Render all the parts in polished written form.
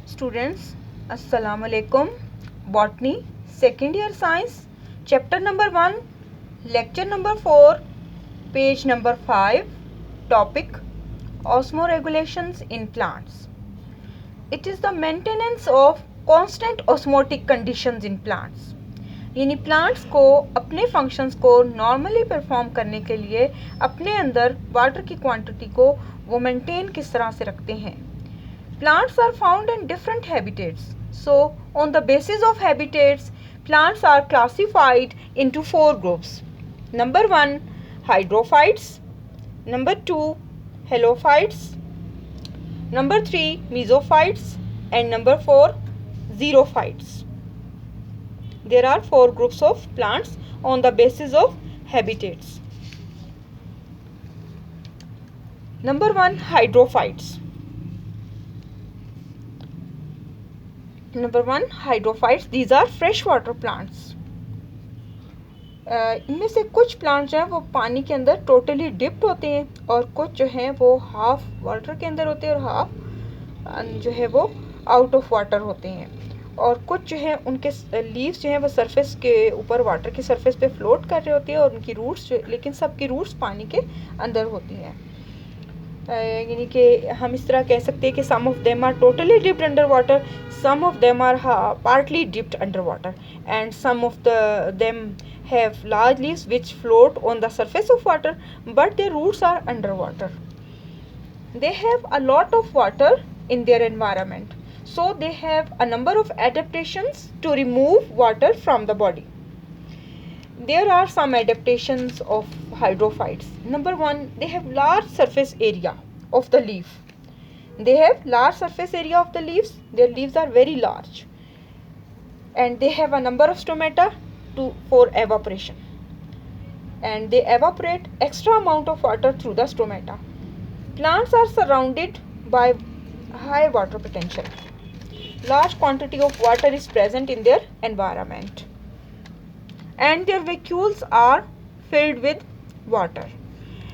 Students, Assalamu alaikum. Botany, second year science, chapter number 1, lecture number 4, page number 5, topic osmoregulations in plants. It is the maintenance of constant osmotic conditions in plants. यानी plants को अपने functions को normally perform करने के लिए अपने अंदर water की क्वांटिटी को वो मेंटेन किस तरह से रखते हैं. Plants are found in different habitats. So, on the basis of habitats, plants are classified into 4 groups. Number 1, hydrophytes. Number 2, helophytes. Number 3, mesophytes. And number 4, xerophytes. There are 4 groups of plants on the basis of habitats. Number 1, hydrophytes. Number 1, hydrophytes. These are freshwater plants. इनमें से कुछ plants जो हैं वो पानी के अंदर totally dipped होते हैं और कुछ जो हैं वो हाफ वाटर के अंदर होते हैं और हाफ जो है वो आउट ऑफ वाटर होते हैं. और कुछ जो हैं उनके लीव्स जो हैं वो सरफेस के ऊपर वाटर की सरफेस पे फ्लोट कर रहे होते हैं और उनकी रूट्स लेकिन सबकी रूट्स पानी के अंदर होती हैं. यानी कि हम इस तरह कह सकते हैं कि some of them are totally dipped under water, some of them are partly dipped underwater, and some of them have large leaves which float on the surface of water, but their roots are underwater. They have a lot of water in their environment, so they have a number of adaptations to remove water from the body. There are some adaptations of hydrophytes. Number 1, they have large surface area of the leaf. They have large surface area of the leaves. Their leaves are very large, and they have a number of stomata for evaporation, and they evaporate extra amount of water through the stomata. Plants are surrounded by high water potential. Large quantity of water is present in their environment, and their vacuoles are filled with water.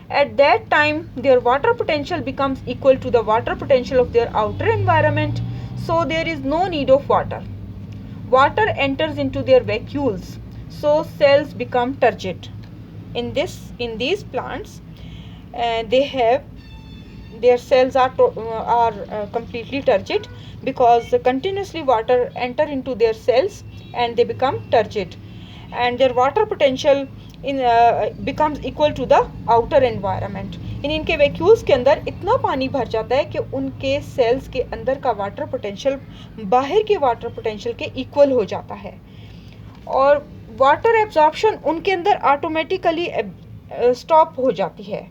At that time, their water potential becomes equal to the water potential of their outer environment, so there is no need of water. Water enters into their vacuoles, so cells become turgid. In these plants, their cells are completely turgid because continuously water enter into their cells and they become turgid, and their water potential becomes equal to the outer environment. इनके vacuoles के अंदर इतना पानी भर जाता है कि उनके सेल्स के अंदर का वाटर पोटेंशियल बाहर के वाटर पोटेंशियल के इक्वल हो जाता है और वाटर एब्जॉर्प्शन उनके अंदर ऑटोमेटिकली स्टॉप हो जाती है.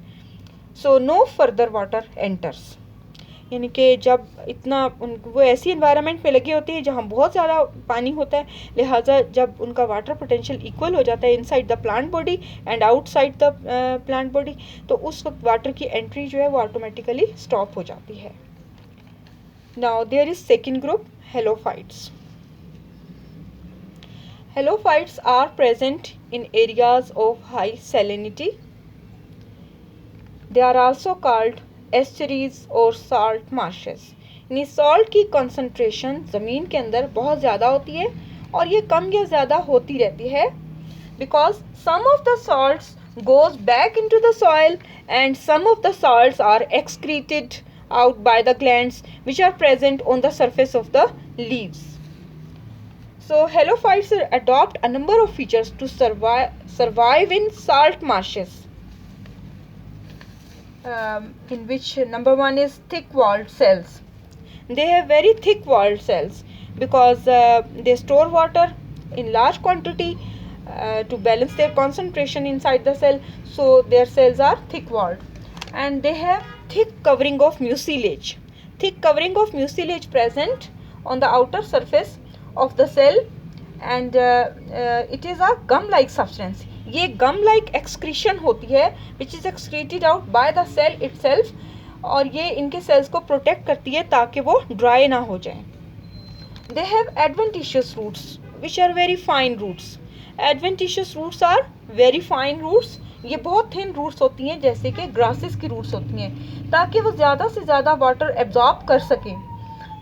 So no further water enters. यानी कि जब इतना वो ऐसी इन्वायरमेंट में लगे होते हैं जहाँ बहुत ज़्यादा पानी होता है, लिहाजा जब उनका वाटर पोटेंशियल इक्वल हो जाता है inside the plant body and outside the plant body, तो उस वक्त वाटर की एंट्री जो है वो ऑटोमेटिकली स्टॉप हो जाती है. Now there is second group, halophytes. Halophytes are present in areas of high salinity. They are also called estuaries और साल्ट मार्शेस. यानी सॉल्ट की कंसंट्रेशन ज़मीन के अंदर बहुत ज़्यादा होती है और ये कम या ज़्यादा होती रहती है because some of the salts goes back into the soil and some of the salts are excreted out by the glands which are present on the surface of the leaves. So helophytes adopt a number of features to survive in salt marshes. In which number 1 is thick walled cells. They have very thick walled cells because they store water in large quantity to balance their concentration inside the cell, so their cells are thick walled, and they have thick covering of mucilage. Thick covering of mucilage present on the outer surface of the cell, and it is a gum like substance. ये गम like excretion होती है which is excreted out by the cell itself, और ये इनके sales को protect करती है ताकि वो ड्राई ना हो जाएं. They have adventitious roots which are very fine roots. Adventitious roots are very fine roots. ये बहुत थिन रूट्स होती हैं जैसे कि ग्रासेस की रूट्स होती हैं ताकि वो ज़्यादा से ज़्यादा वाटर एब्जॉर्ब कर सकें.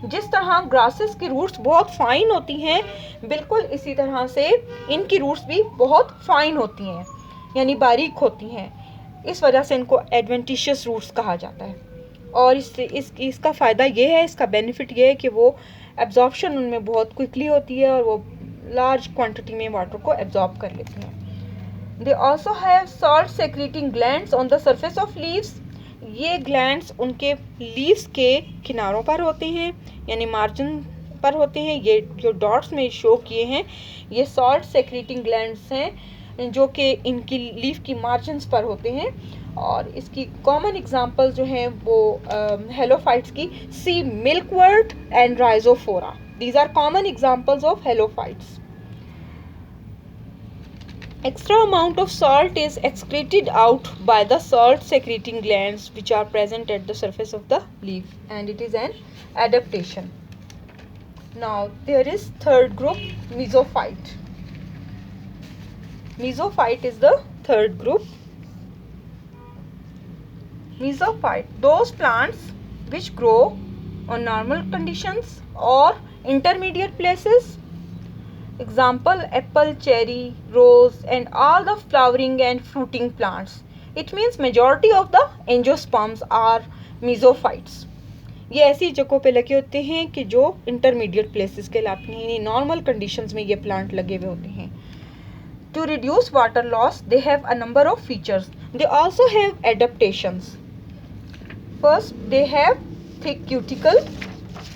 जिस तरह ग्रासेस की रूट्स बहुत फाइन होती हैं, बिल्कुल इसी तरह से इनकी रूट्स भी बहुत फाइन होती हैं, यानी बारीक होती हैं। इस वजह से इनको एडवेंटिशियस रूट्स कहा जाता है। और इसका फ़ायदा ये है, इसका बेनिफिट ये है कि वो एब्जॉर्प्शन उनमें बहुत क्विकली होती है और वो लार्ज क्वांटिटी में वाटर को एब्जॉर्ब कर लेती हैं। They also have salt secreting glands on the surface of leaves. ये ग्लैंड्स उनके लीव्स के किनारों पर होते हैं, यानी मार्जिन पर होते हैं। ये जो डॉट्स में शो किए हैं ये सॉल्ट सेक्रेटिंग ग्लैंड्स हैं जो कि इनकी लीफ की मार्जिन्स पर होते हैं। और इसकी कॉमन एग्जांपल जो हैं वो हेलोफाइट्स की sea milkwort and Rhizophora. These are common examples of halophytes. Extra amount of salt is excreted out by the salt secreting glands which are present at the surface of the leaf, and it is an adaptation. Now there is third group, mesophyte. Mesophyte is the third group. Mesophyte, those plants which grow on normal conditions or intermediate places. Example, apple, cherry, rose and all the flowering and fruiting plants. It means majority of the angiosperms are mesophytes. ये ऐसी जगहों पे लगे होते हैं कि जो intermediate places के लाते हैं, नॉर्मल कंडीशंस में ये प्लांट लगे हुए होते हैं। To reduce water loss, they have a number of features. They also have adaptations. First, they have thick cuticle.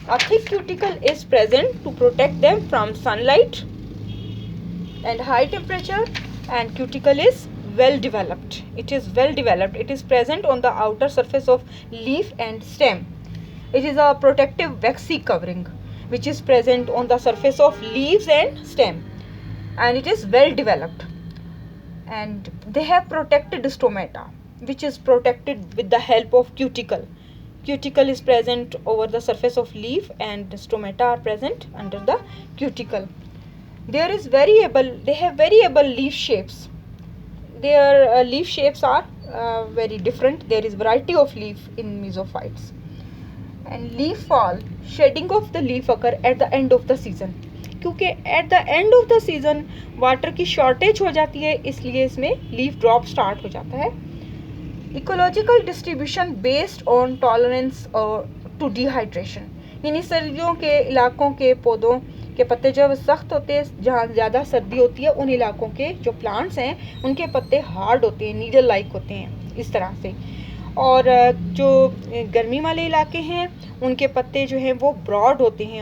A thick cuticle is present to protect them from sunlight and high temperature, and cuticle is well developed. It is well developed. It is present on the outer surface of leaf and stem. It is a protective waxy covering which is present on the surface of leaves and stem, and it is well developed. And they have protected stomata which is protected with the help of cuticle. Cuticle is present over the surface of leaf and stomata are present under the cuticle. They have variable leaf shapes. Their leaf shapes are very different. There is variety of leaf in mesophytes. And leaf fall, shedding of the leaf occur at the end of the season. क्योंकि at the end of the season water की shortage हो जाती है, इसलिए इसमें leaf drop start हो जाता है। Ecological distribution based on tolerance to dehydration, यानी सर्दियों के इलाकों के पौधों के पत्ते जब सख्त होते हैं, जहाँ ज़्यादा सर्दी होती है, उन इलाकों के जो प्लांट्स हैं उनके पत्ते हार्ड होते हैं, नीडल लाइक होते हैं इस तरह से। और जो गर्मी वाले इलाके हैं उनके पत्ते जो हैं वो ब्रॉड होते हैं,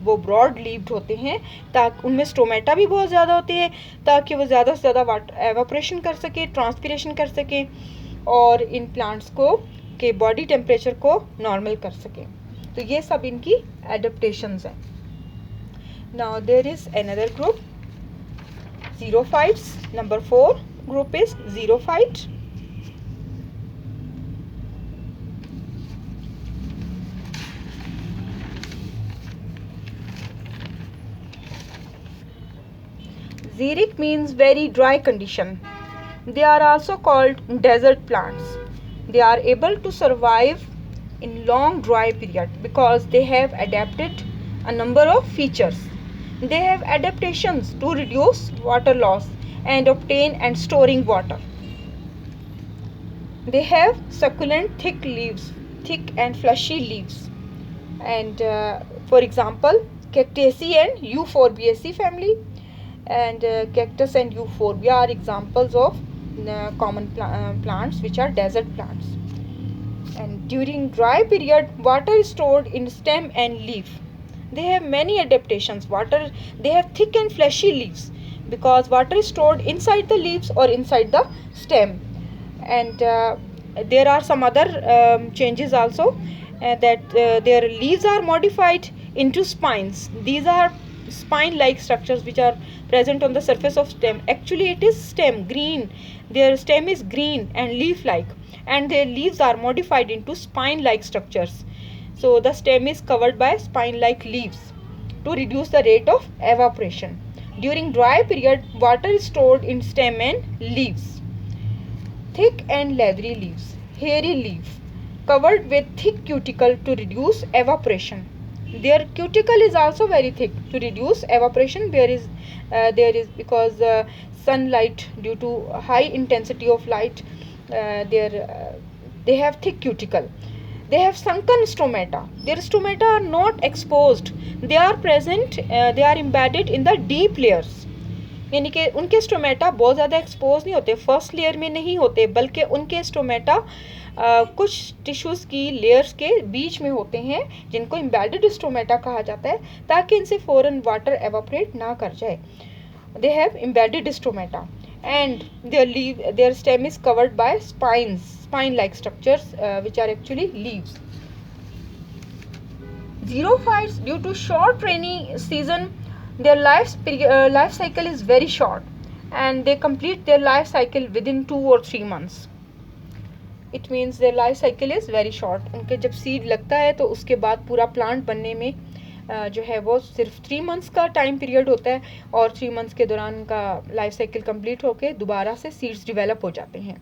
वो ब्रॉड लीव्ड होते हैं, ताकि उनमें स्टोमेटा भी बहुत ज़्यादा होते हैं ताकि वो ज़्यादा से ज़्यादा वाटर एवापोरेशन कर सके, ट्रांसपिरेशन कर सकें और इन प्लांट्स को के बॉडी टेम्परेचर को नॉर्मल कर सकें। तो ये सब इनकी एडेप्टेशंस हैं। Now there is another group, xerophytes. Number 4 group is xerophyte. Xeric means very dry condition. They are also called desert plants. They are able to survive in long dry period because they have adapted a number of features. They have adaptations to reduce water loss and obtain and storing water. They have succulent thick leaves, thick and fleshy leaves. And for example, Cactaceae and Euphorbiaceae family and cactus and euphorbia are examples of common plants which are desert plants. And during dry period, water is stored in stem and leaf. They have many adaptations. They have thick and fleshy leaves because water is stored inside the leaves or inside the stem. And there are some other changes also, that their leaves are modified into spines. These are spine-like structures which are present on the surface of stem. Actually it is stem, green. Their stem is green and leaf-like, and their leaves are modified into spine-like structures. So the stem is covered by spine-like leaves to reduce the rate of evaporation. During dry period, water is stored in stem and leaves. Thick and leathery leaves, hairy leaf, covered with thick cuticle to reduce evaporation. Their cuticle is also very thick to reduce evaporation. There is because sunlight, due to high intensity of light, they have thick cuticle. They have sunken stomata. Their stomata are not exposed. They are present. They are embedded in the deep layers. यानी कि उनके stomata बहुत ज़्यादा expose नहीं होते, first layer में नहीं होते, बल्कि उनके स्टोमेटा कुछ टिश्यूज़ की लेयर्स के बीच में होते हैं, जिनको एम्बेडेड स्टोमेटा कहा जाता है, ताकि इनसे फ़ौरन वाटर एवापोरेट ना कर जाए. They have embedded stomata and their stem is covered by spine like structures, which are actually leaves. Xerophytes, due to short rainy season, their life cycle is very short, and they complete their life cycle within 2 or 3 months. It means their life cycle is very short. उनके जब seed लगता है तो उसके बाद पूरा plant बनने में जो है वो सिर्फ 3 मंथ्स का टाइम पीरियड होता है, और 3 मंथ्स के दौरान उनका लाइफ साइकिल कंप्लीट होके दोबारा से सीड्स डेवलप हो जाते हैं.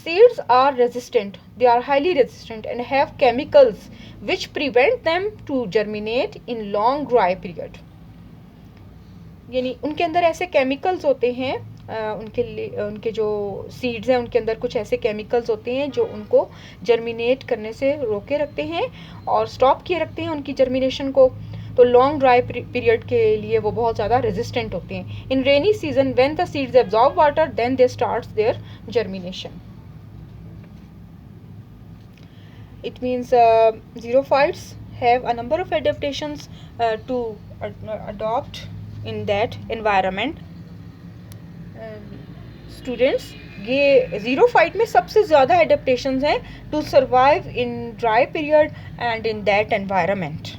Seeds are resistant. They are highly resistant and have chemicals which prevent them to germinate in long dry period. यानी उनके अंदर ऐसे केमिकल्स होते हैं, उनके जो सीड्स हैं उनके अंदर कुछ ऐसे केमिकल्स होते हैं जो उनको जर्मिनेट करने से रोके रखते हैं और स्टॉप किए रखते हैं उनकी जर्मिनेशन को. तो लॉन्ग ड्राई पीरियड के लिए वो बहुत ज़्यादा रेजिस्टेंट होते हैं. In rainy season when the seeds absorb water then they starts their germination. It means xerophytes have a number of adaptations to adopt in that environment. Students, ये xerophyte में सबसे ज़्यादा adaptations हैं to survive in dry period and in that environment.